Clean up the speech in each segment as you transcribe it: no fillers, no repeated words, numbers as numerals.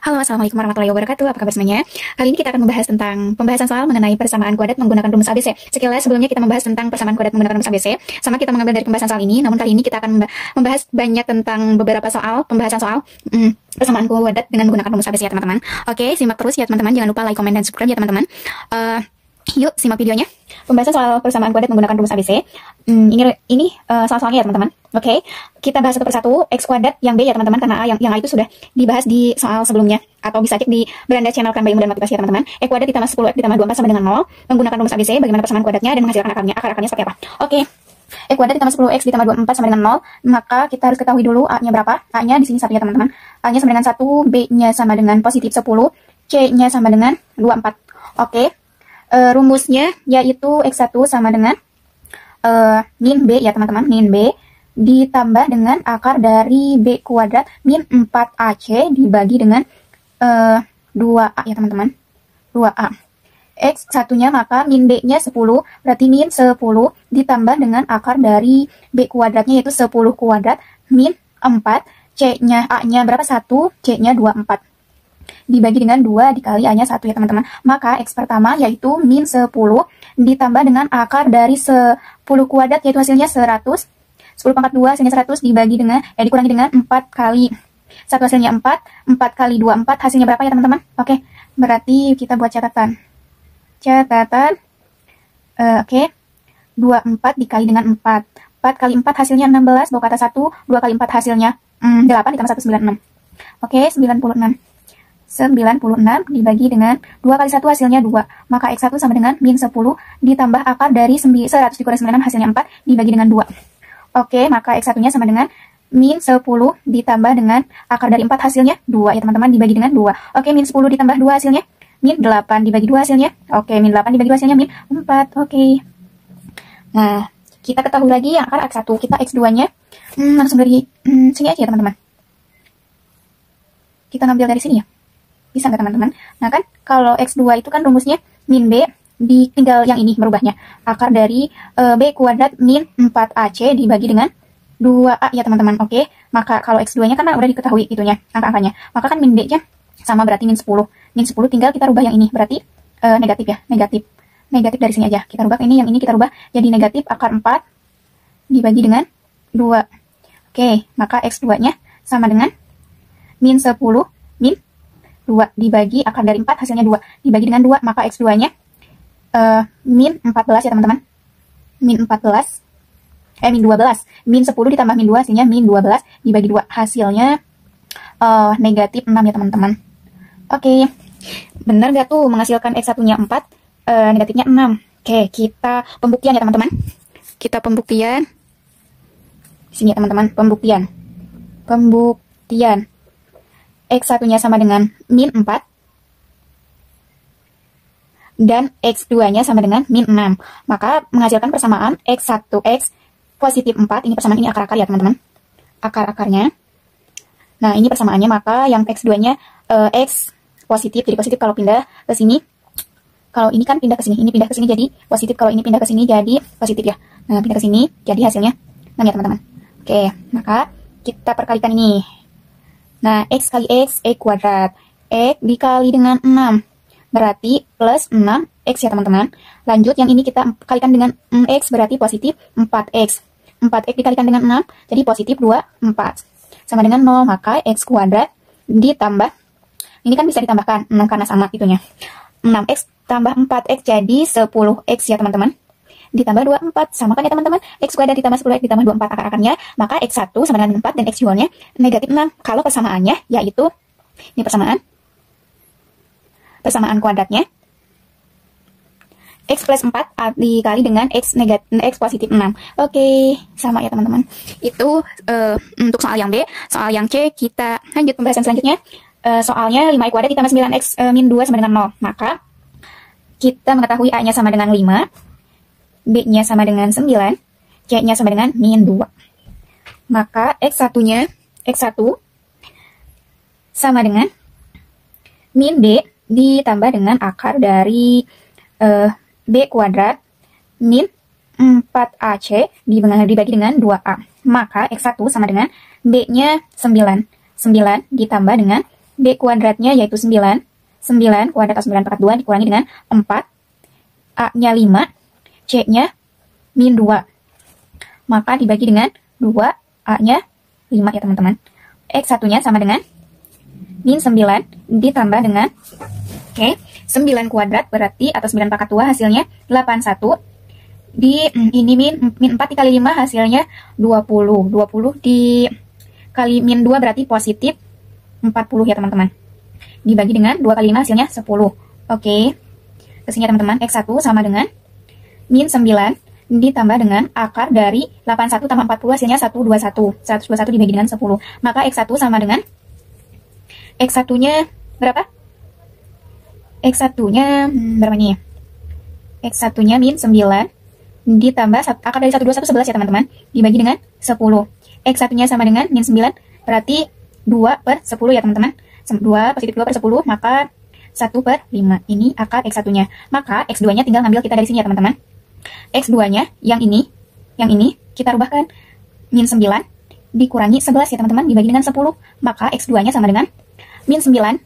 Halo, Assalamualaikum warahmatullahi wabarakatuh. Apa kabar semuanya? Kali ini kita akan membahas tentang pembahasan soal mengenai persamaan kuadrat menggunakan rumus ABC. Sekilas sebelumnya kita membahas tentang persamaan kuadrat menggunakan rumus ABC, sama kita mengambil dari pembahasan soal ini. Namun kali ini kita akan membahas banyak tentang beberapa soal, pembahasan soal persamaan kuadrat dengan menggunakan rumus ABC ya teman-teman. Oke, simak terus ya teman-teman. Jangan lupa like, comment, dan subscribe ya teman-teman. Yuk simak videonya. Pembahasan soal persamaan kuadrat menggunakan rumus ABC. Ini soal-soalnya ya teman-teman. Oke, kita bahas satu persatu. X kuadrat yang B ya teman-teman, karena A yang A itu sudah dibahas di soal sebelumnya, atau bisa cek di beranda channel kan Bayu dan Motivasi ya teman-teman. X kuadrat ditambah 10X ditambah 24 sama dengan 0 menggunakan rumus ABC. Bagaimana persamaan kuadratnya dan menghasilkan akar-akarnya seperti apa. Oke, X kuadrat ditambah 10X ditambah 24 sama dengan 0, maka kita harus ketahui dulu A-nya berapa. A-nya di sini 1 ya teman-teman. A-nya sama dengan 1, B-nya sama dengan positif 10, C-nya sama dengan 24. Oke. Rumusnya yaitu X1 sama dengan min B ya teman-teman, min B ditambah dengan akar dari B kuadrat min 4AC dibagi dengan 2A ya teman-teman, 2A. X1-nya maka min B-nya 10, berarti min 10 ditambah dengan akar dari B kuadratnya yaitu 10 kuadrat min 4, C-nya A-nya berapa? 1, C-nya 24. Dibagi dengan 2 dikali A-nya 1 ya teman-teman. Maka X pertama yaitu min 10 ditambah dengan akar dari 10 kuadrat yaitu hasilnya 100. 10 pangkat 2 hasilnya 100 dibagi dengan, dikurangi dengan 4 kali 1 hasilnya 4, 4 kali 2, 4 hasilnya berapa ya teman-teman? Oke, berarti kita buat catatan. Oke, 24 dikali dengan 4. 4 kali 4 hasilnya 16, bawa kata 1, 2 kali 4 hasilnya 8 ditambah 1, 96. Oke, 96. 96 dibagi dengan 2 kali 1 hasilnya 2. Maka X1 sama dengan min 10 ditambah akar dari 100 dikurangi 96 hasilnya 4 dibagi dengan 2. Oke, maka X1-nya sama dengan min 10 ditambah dengan akar dari 4 hasilnya 2 ya teman-teman, dibagi dengan 2. Oke, min 10 ditambah 2 hasilnya min 8 dibagi 2 hasilnya. Oke, min 8 dibagi 2 hasilnya min 4. Oke. Nah, kita ketahui lagi yang akar X1. Kita X2-nya langsung dari sini aja ya teman-teman. Kita ngambil dari sini ya. Bisa nggak teman-teman? Nah kan kalau X2 itu kan rumusnya min B, tinggal yang ini merubahnya. Akar dari B kuadrat min 4AC dibagi dengan 2A ya teman-teman. Oke, maka kalau X2-nya kan udah diketahui itunya, angka-angkanya. Maka kan min B-nya sama berarti min 10. Min 10 tinggal kita rubah yang ini, berarti negatif ya, negatif. Negatif dari sini aja. Kita rubah ini, yang ini kita rubah jadi negatif akar 4 dibagi dengan 2. Oke, maka X2-nya sama dengan min 10 min 2 dibagi akar dari 4 hasilnya 2 dibagi dengan 2, maka X2-nya min 14 ya teman-teman. Min 14 min 12. Min 10 ditambah min 2 hasilnya min 12 dibagi 2 hasilnya negatif 6 ya teman-teman. Oke. Benar gak tuh menghasilkan X1-nya 4, negatifnya 6. Oke, kita pembuktian ya teman-teman. Kita pembuktian. Di sini ya teman-teman, pembuktian. Pembuktian. X1-nya sama dengan min 4 dan X2-nya sama dengan min 6. Maka menghasilkan persamaan X1X positif 4. Ini persamaan, ini akar-akar ya teman-teman. Akar-akarnya. Nah, ini persamaannya, maka yang X2-nya X positif. Jadi positif kalau pindah ke sini. Kalau ini kan pindah ke sini, ini pindah ke sini jadi positif. Kalau ini pindah ke sini jadi positif ya. Nah, pindah ke sini jadi hasilnya 6 ya teman-teman. Oke, maka kita perkalikan ini. Nah, X kali X kuadrat. X dikali dengan 6. Berarti plus 6X ya teman-teman. Lanjut, yang ini kita kalikan dengan X berarti positif 4X. 4X dikalikan dengan 6, jadi positif 24. Sama dengan 0, maka X kuadrat ditambah. Ini kan bisa ditambahkan 6 karena sama itunya. 6X tambah 4X jadi 10X ya teman-teman. Ditambah 24, sama kan ya teman-teman? X kuadrat ditambah 10X ditambah 24 akar-akarnya, maka X1 sama dengan 4 dan X2-nya negatif 6. Kalau persamaannya yaitu, ini persamaan kuadratnya, X plus 4 dikali dengan X positif 6. Oke, sama ya teman-teman. Itu untuk soal yang B. Soal yang C, kita lanjut pembahasan selanjutnya. Soalnya 5Y kuadrat ditambah 9X min 2 sama dengan 0. Maka kita mengetahui A-nya sama dengan 5, B-nya sama dengan 9, C-nya sama dengan min 2. Maka X1-nya, X1 sama dengan min B ditambah dengan akar dari B kuadrat min 4AC dibagi dengan 2A. Maka X1 sama dengan B-nya 9. 9 ditambah dengan B kuadratnya yaitu 9. 9 kuadrat atau 9 pangkat 2 dikurangi dengan 4. A-nya 5. C-nya min 2. Maka dibagi dengan 2. A-nya 5 ya teman-teman. X1-nya sama dengan min 9 ditambah dengan 9 kuadrat berarti atau 9 pangkat 2 hasilnya 81. Ini min 4 dikali 5 hasilnya 20. 20 dikali min 2 berarti positif 40 ya teman-teman. Dibagi dengan 2 kali 5 hasilnya 10. Oke. Kesini ya teman-teman. X1 sama dengan min 9 ditambah dengan akar dari 81 tambah 40 hasilnya 121. 121 dibagi dengan 10. Maka X1 sama dengan X1-nya berapa? X1-nya berapa nih? X1-nya min 9 ditambah akar dari 121 11 ya teman-teman. Dibagi dengan 10. X1-nya sama dengan min 9 berarti 2 per 10 ya teman-teman. 2 positif 2 per 10 maka 1 per 5. Ini akar X1-nya. Maka X2-nya tinggal ngambil kita dari sini ya teman-teman. X2-nya yang ini kita rubahkan min 9 dikurangi 11 ya teman-teman, dibagi dengan 10. Maka X2-nya sama dengan min 9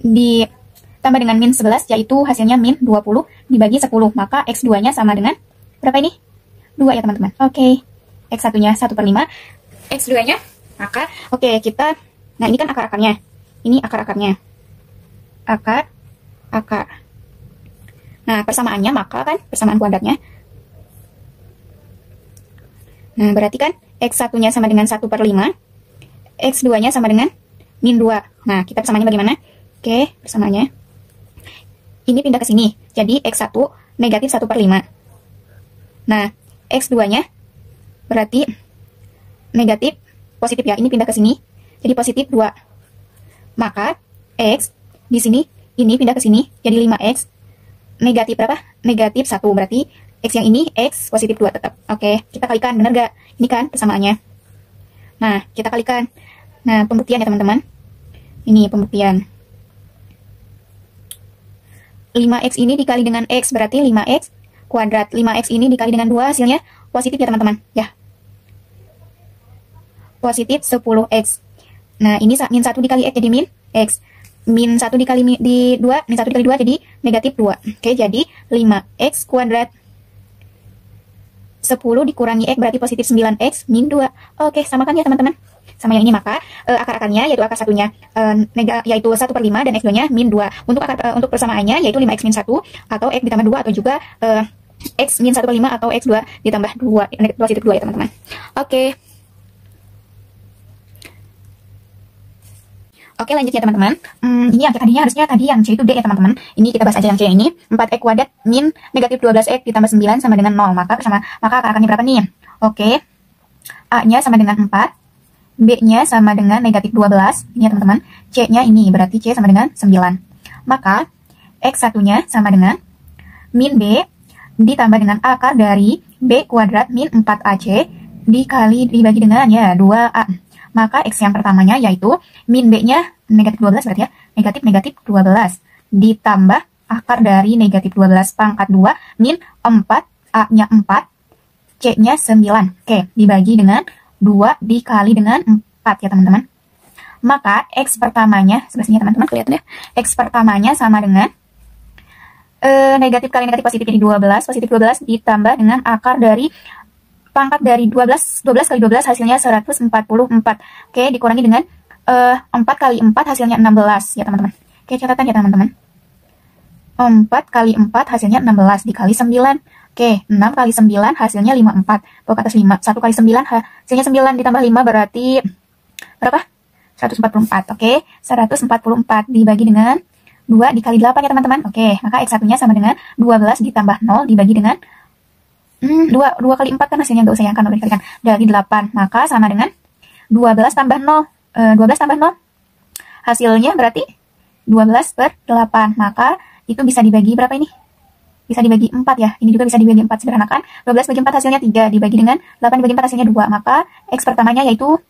ditambah dengan min 11 yaitu hasilnya min 20 dibagi 10. Maka X2-nya sama dengan berapa ini? 2 ya teman-teman. Oke. X1-nya 1 per 5. X2-nya akar. Oke, kita nah ini kan akar-akarnya. Ini akar-akarnya. Akar. Nah, persamaannya maka kan persamaan kuadratnya. Nah, berarti kan X1-nya sama dengan 1 per 5. X2-nya sama dengan min 2. Nah, kita persamaannya bagaimana? Oke, persamaannya. Ini pindah ke sini. Jadi, X1 negatif 1 per 5. Nah, X2-nya berarti negatif, positif ya. Ini pindah ke sini. Jadi, positif 2. Maka, X di sini, ini pindah ke sini. Jadi, 5X. Negatif berapa? Negatif 1. Berarti, X yang ini, X positif 2 tetap. Oke, kita kalikan. Benar gak? Ini kan persamaannya. Nah, kita kalikan. Nah, pembuktian ya teman-teman. Ini pembuktian. 5X ini dikali dengan X berarti 5X kuadrat. 5X ini dikali dengan 2 hasilnya positif ya teman-teman. Ya. Positif 10X. Nah, ini min 1 dikali X jadi min X. Min 1 dikali min 2 jadi negatif 2. Oke, jadi 5X kuadrat 10 dikurangi X berarti positif 9X min 2. Oke, samakan ya teman-teman. Sama yang ini maka akar-akarnya yaitu akar satunya yaitu 1 per 5 dan X2-nya min 2. Untuk persamaannya yaitu 5X min 1 atau X ditambah 2 atau juga X min 1 per 5 atau X2 ditambah 2 positif 2 ya teman-teman. Oke. Oke, lanjut ya teman-teman. Ini yang tadinya harusnya tadi yang C itu D ya teman-teman. Ini kita bahas aja yang C ini. 4X kuadrat min negatif 12X ditambah 9 sama dengan 0. Maka akarnya berapa nih? Oke. A-nya sama dengan 4. B-nya sama dengan negatif 12. Ini ya teman-teman. C-nya ini berarti C sama dengan 9. Maka X1-nya sama dengan min B ditambah dengan akar dari B kuadrat min 4AC dibagi dengan ya 2A. Maka X yang pertamanya yaitu min B-nya negatif 12 berarti ya. Negatif 12 ditambah akar dari negatif 12 pangkat 2 min 4. A-nya 4. C-nya 9. Oke, dibagi dengan 2 dikali dengan 4 ya teman-teman. Maka X pertamanya, sebelah sini ya teman-teman, kelihatan ya. X pertamanya sama dengan negatif kali negatif positif jadi 12. Positif 12 ditambah dengan akar dari pangkat dari 12 kali 12 hasilnya 144. Oke, dikurangi dengan 4 kali 4 hasilnya 16 ya teman-teman. Oke, catatan ya teman-teman. 4 kali 4 hasilnya 16 dikali 9. Oke, 6 kali 9 hasilnya 54. Bawa ke atas 5. 1 kali 9 hasilnya 9 ditambah 5 berarti berapa? 144. Oke, 144 dibagi dengan 2 dikali 8 ya teman-teman. Oke, maka X1-nya sama dengan 12 ditambah 0 dibagi dengan 2 kali 4 kan hasilnya nggak usah yang kan udah dikalikan dari 8. Maka sama dengan 12 tambah 0. 12 tambah 0 hasilnya berarti 12 per 8. Maka itu bisa dibagi berapa ini? Bisa dibagi 4 ya. Ini juga bisa dibagi 4. Sederhanakan. 12 bagi 4 hasilnya 3. Dibagi dengan 8 dibagi 4 hasilnya 2. Maka X pertamanya yaitu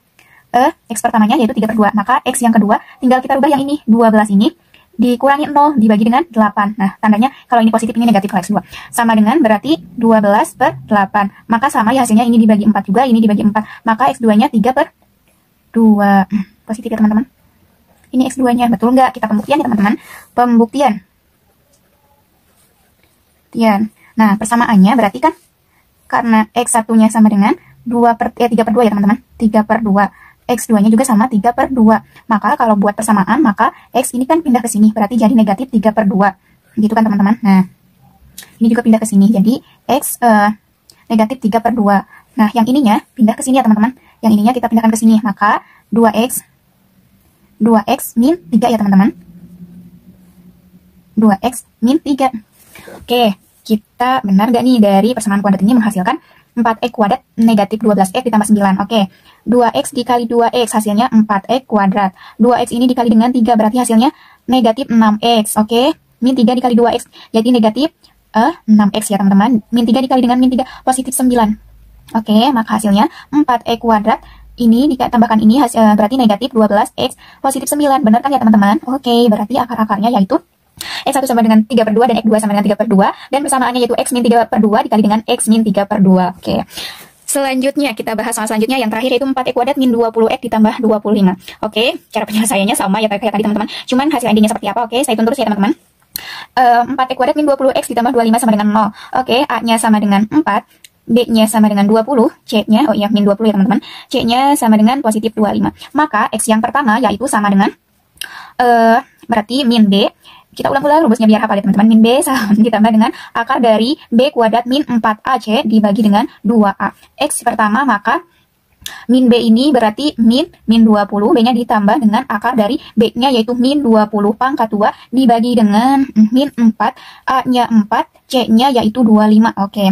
3 per 2. Maka X yang kedua tinggal kita rubah yang ini. 12 ini dikurangi 0 dibagi dengan 8. Nah, tandanya kalau ini positif ini negatif kalau X2. Sama dengan berarti 12 per 8. Maka sama ya hasilnya ini dibagi 4 juga, ini dibagi 4. Maka X2-nya 3 per 2. Positif ya teman-teman. Ini X2-nya. Betul nggak? Kita pembuktian ya teman-teman. Pembuktian. Nah, persamaannya berarti kan karena X1-nya sama dengan 3/2 ya teman-teman. 3/2. X2-nya juga sama 3/2. Maka kalau buat persamaan, maka X ini kan pindah ke sini. Berarti jadi negatif 3/2. Gitu kan teman-teman. Nah, ini juga pindah ke sini. Jadi X negatif 3/2. Nah, yang ininya pindah ke sini ya teman-teman. Yang ininya kita pindahkan ke sini. Maka 2X min 3 ya teman-teman. 2X min 3. Oke, kita benar gak nih dari persamaan kuadrat ini menghasilkan 4X kuadrat negatif 12X ditambah 9. Oke, 2X dikali 2X hasilnya 4X kuadrat. 2X ini dikali dengan 3 berarti hasilnya negatif 6X. Oke, min 3 dikali 2X jadi negatif 6X ya teman-teman. Min 3 dikali dengan min 3 positif 9. Oke, maka hasilnya 4X kuadrat. Ini ditambahkan ini berarti negatif 12X positif 9. Benar kan ya teman-teman? Oke, berarti akar-akarnya yaitu X1 sama dengan 3/2 dan X2 sama dengan 3/2. Dan persamaannya yaitu X min 3/2 dikali dengan X min 3/2. Oke. Selanjutnya kita bahas soal selanjutnya yang terakhir yaitu 4X kuadrat min 20X ditambah 25. Oke, cara penyelesaiannya sama ya kayak tadi teman-teman. Cuman hasil endingnya seperti apa? Oke, saya terus ya teman-teman. 4X kuadrat min 20X ditambah 25 sama dengan 0. Oke, A-nya sama dengan 4. B-nya sama dengan 20, C-nya, min 20 ya teman-teman. C-nya sama dengan positif 25. Maka X yang pertama yaitu sama dengan, berarti min B. Kita ulang-ulang rumusnya biar hafal ya teman-teman. Min B sama ditambah dengan akar dari B kuadrat min 4AC dibagi dengan 2A. X pertama maka min B ini berarti min 20. B-nya ditambah dengan akar dari B-nya yaitu min 20 pangkat 2 dibagi dengan min 4. A-nya 4, C-nya yaitu 25. Oke.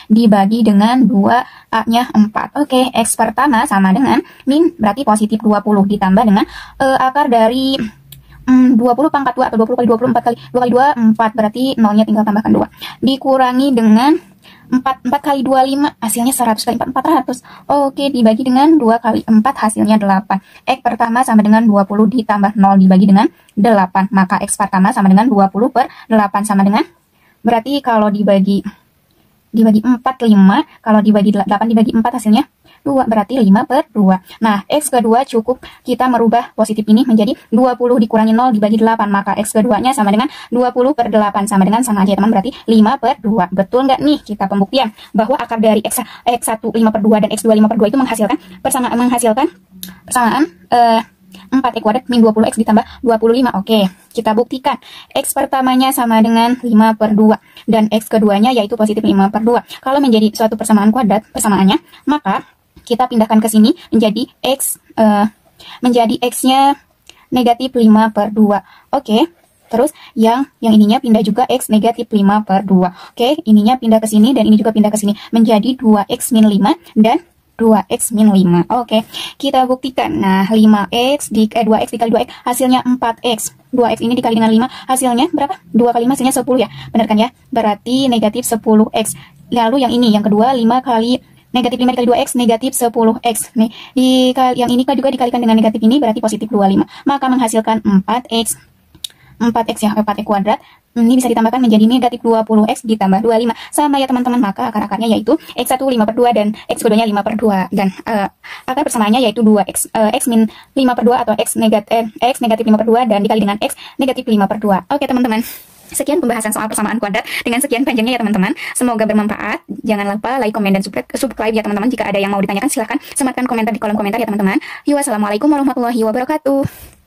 Dibagi dengan 2A-nya 4. Oke, X pertama sama dengan min berarti positif 20 ditambah dengan akar dari 20 pangkat 2 atau 20 kali 24 kali 2 kali 2, 4. Berarti 0-nya tinggal tambahkan 2. Dikurangi dengan 4 kali 25 hasilnya 100 kali 4, 400. Oke, dibagi dengan 2 kali 4 hasilnya 8. X pertama sama dengan 20 ditambah 0 dibagi dengan 8. Maka X pertama sama dengan 20/8 sama dengan, berarti kalau dibagi 4, 5. Kalau dibagi 8 dibagi 4 hasilnya 2. Berarti 5/2. Nah, X kedua cukup kita merubah positif ini menjadi 20 dikurangi 0 dibagi 8. Maka X keduanya sama dengan 20/8. Sama dengan sama aja teman. Berarti 5/2. Betul nggak nih kita pembuktian bahwa akar dari X1 5/2 dan X2 5/2 itu menghasilkan persamaan 4X kuadrat min 20X ditambah 25. Oke, kita buktikan. X pertamanya sama dengan 5/2 dan X keduanya yaitu positif 5/2. Kalau menjadi suatu persamaan kuadrat persamaannya, maka kita pindahkan ke sini menjadi X-nya negatif 5/2. Oke. Terus yang ininya pindah juga X negatif 5/2. Oke, ininya pindah ke sini dan ini juga pindah ke sini menjadi 2X min 5 dan 2X min 5. Oke, kita buktikan. Nah, 2X dikali 2X hasilnya 4X. 2X ini dikali dengan 5 hasilnya berapa? 2 kali 5 hasilnya 10 ya. Benar kan ya? Berarti negatif 10X. Lalu yang ini, yang kedua 5 kali negatif 5 dikali 2X negatif 10X. Nih, yang ini juga dikalikan dengan negatif ini berarti positif 25. Maka menghasilkan 4X ya, 4X kuadrat. Ini bisa ditambahkan menjadi negatif 20X ditambah 25. Sama ya teman-teman, maka akar-akarnya yaitu X1 5/2 dan X keduanya 5/2. Dan akar persamaannya yaitu 2X, X min 5/2 atau X negatif 5/2 dan dikali dengan X negatif 5/2. Oke teman-teman. Sekian pembahasan soal persamaan kuadrat dengan sekian panjangnya ya teman-teman. Semoga bermanfaat. Jangan lupa like, komen, dan subscribe ya teman-teman. Jika ada yang mau ditanyakan silahkan sematkan komentar di kolom komentar ya teman-teman. Wassalamualaikum warahmatullahi wabarakatuh.